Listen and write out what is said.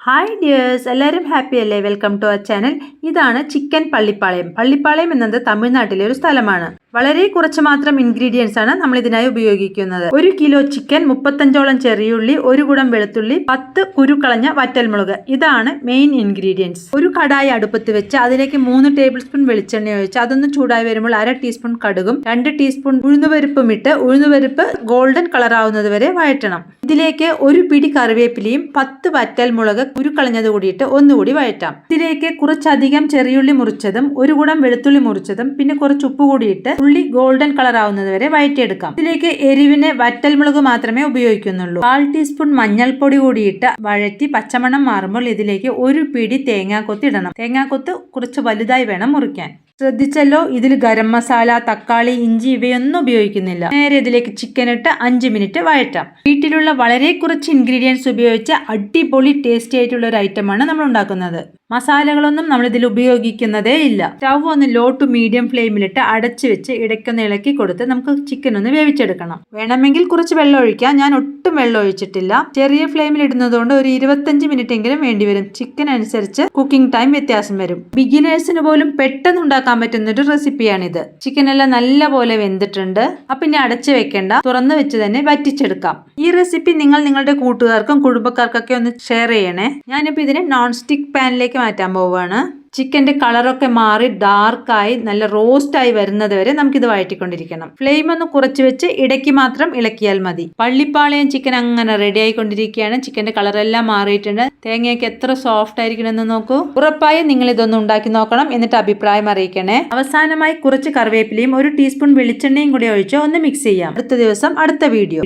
Hi dears, എല്ലാവരും happy അല്ലേ? Welcome to our channel. ഇതാണ് ചിക്കൻ പള്ളിപ്പാളയം. പള്ളിപ്പാളയം എന്നത് തമിഴ്നാട്ടിലെ ഒരു സ്ഥലമാണ്. വളരെ കുറച്ച് മാത്രം ഇൻഗ്രീഡിയൻസ് ആണ് നമ്മൾ ഇതിനായി ഉപയോഗിക്കുന്നത്. 1 കിലോ ചിക്കൻ, 35ഓളം ചെറിയുള്ളി, 1 കുടം വെളുത്തുള്ളി, 10 കുരുക്കളഞ്ഞ വറ്റൽമുളക്. ഇതാണ് മെയിൻ ഇൻഗ്രീഡിയൻസ്. ഒരു കടായി അടുപ്പത്ത് വെച്ച് അതിലേക്ക് 3 ടേബിൾ സ്പൂൺ വെളിച്ചെണ്ണ ഒഴിച്ച് അതൊന്ന് ചൂടായി വരുമ്പോൾ 1/2 ടീസ്പൂൺ കടുകും 2 ടീസ്പൂൺ ഉഴുന്നുപരിപ്പും ഇട്ട് ഉഴുന്നുപരിപ്പ് ഗോൾഡൻ കളർ ആവുന്നത് വരെ വഴറ്റണം. ഇതിലേക്ക് 1 പിടി കറിവേപ്പിലയും 10 വറ്റൽമുളക് കുരുക്കളഞ്ഞത് കൂടിയിട്ട് ഒന്നുകൂടി വഴറ്റാം. ഇതിലേക്ക് കുറച്ചധികം ചെറിയുള്ളി മുറിച്ചതും 1 കുടം വെളുത്തുള്ളി മുറിച്ചതും പിന്നെ കുറച്ച് ഉപ്പ് കൂടിയിട്ട് ഉള്ളി ഗോൾഡൻ കളർ ആവുന്നത് വരെ വഴറ്റിയെടുക്കാം. ഇതിലേക്ക് എരിവിന് വറ്റൽമുളക് മാത്രമേ ഉപയോഗിക്കുന്നുള്ളൂ. 1/4 ടീസ്പൂൺ മഞ്ഞൾപ്പൊടി കൂടിയിട്ട് വഴറ്റി പച്ചമണം മാറുമ്പോൾ ഇതിലേക്ക് 1 പിടി തേങ്ങാക്കൊത്ത് ഇടണം. തേങ്ങാക്കൊത്ത് കുറച്ച് വലുതായി വേണം മുറിക്കാൻ. ശ്രദ്ധിച്ചല്ലോ, ഇതിൽ ഗരം മസാല, തക്കാളി, ഇഞ്ചി ഇവയൊന്നും ഉപയോഗിക്കുന്നില്ല. നേരെ ഇതിലേക്ക് ചിക്കൻ ഇട്ട് 5 മിനിറ്റ് വഴറ്റാം. വീട്ടിലുള്ള വളരെ കുറച്ച് ഇൻഗ്രീഡിയൻസ് ഉപയോഗിച്ച് അടിപൊളി ടേസ്റ്റി ആയിട്ടുള്ള ഒരു ഐറ്റമാണ് നമ്മൾ ഉണ്ടാക്കുന്നത്. മസാലകളൊന്നും നമ്മൾ ഇതിൽ ഉപയോഗിക്കുന്നതേ ഇല്ല. സ്റ്റവ് ഒന്ന് ലോ ടു മീഡിയം ഫ്ലെയിമിലിട്ട് അടച്ചു വെച്ച് ഇടയ്ക്കൊന്ന് ഇളക്കി കൊടുത്ത് നമുക്ക് ചിക്കൻ ഒന്ന് വേവിച്ചെടുക്കണം. വേണമെങ്കിൽ കുറച്ച് വെള്ളം ഒഴിക്കാം. ഞാൻ ഒട്ടും വെള്ളം ഒഴിച്ചിട്ടില്ല. ചെറിയ ഫ്ലെയിമിൽ ഇടുന്നതുകൊണ്ട് ഒരു 25 മിനിറ്റ് എങ്കിലും വേണ്ടിവരും. ചിക്കൻ അനുസരിച്ച് കുക്കിംഗ് ടൈം വ്യത്യാസം വരും. ബിഗിനേഴ്സിന് പോലും പെട്ടെന്ന് ഉണ്ടാക്കാൻ പറ്റുന്ന ഒരു റെസിപ്പിയാണിത്. ചിക്കൻ എല്ലാം നല്ല പോലെ വെന്തിട്ടുണ്ട്. അപ്പൊ ഇനി അടച്ചു വെക്കേണ്ട, തുറന്നു വെച്ച് തന്നെ വറ്റിച്ചെടുക്കാം. ഈ റെസിപ്പി നിങ്ങൾ നിങ്ങളുടെ കൂട്ടുകാർക്കും കുടുംബക്കാർക്കൊക്കെ ഒന്ന് ഷെയർ ചെയ്യണേ. ഞാനിപ്പോൾ ഇതിനെ നോൺ സ്റ്റിക്ക് പാനിലേക്ക് മാറ്റാൻ പോവുകയാണ്. ചിക്കൻ്റെ കളറൊക്കെ മാറി ഡാർക്കായി നല്ല റോസ്റ്റായി വരുന്നത് വരെ നമുക്കിത് വഴറ്റിക്കൊണ്ടിരിക്കണം. ഫ്ലെയിം ഒന്ന് കുറച്ച് വെച്ച് ഇടയ്ക്ക് മാത്രം ഇളക്കിയാൽ മതി. പള്ളിപ്പാളയം ചിക്കൻ അങ്ങനെ റെഡി ആയിക്കൊണ്ടിരിക്കുകയാണ്. ചിക്കൻ്റെ കളറെല്ലാം മാറിയിട്ടുണ്ട്. തേങ്ങയൊക്കെ എത്ര സോഫ്റ്റ് ആയിരിക്കണമെന്ന് നോക്കൂ. ഉറപ്പായും നിങ്ങൾ ഇതൊന്ന് ഉണ്ടാക്കി നോക്കണം. എന്നിട്ട് അഭിപ്രായം അറിയിക്കണേ. അവസാനമായി കുറച്ച് കറിവേപ്പിലയും 1 ടീസ്പൂൺ വെളിച്ചെണ്ണയും കൂടി ഒഴിച്ച് ഒന്ന് മിക്സ് ചെയ്യാം. അടുത്ത ദിവസം അടുത്ത വീഡിയോ.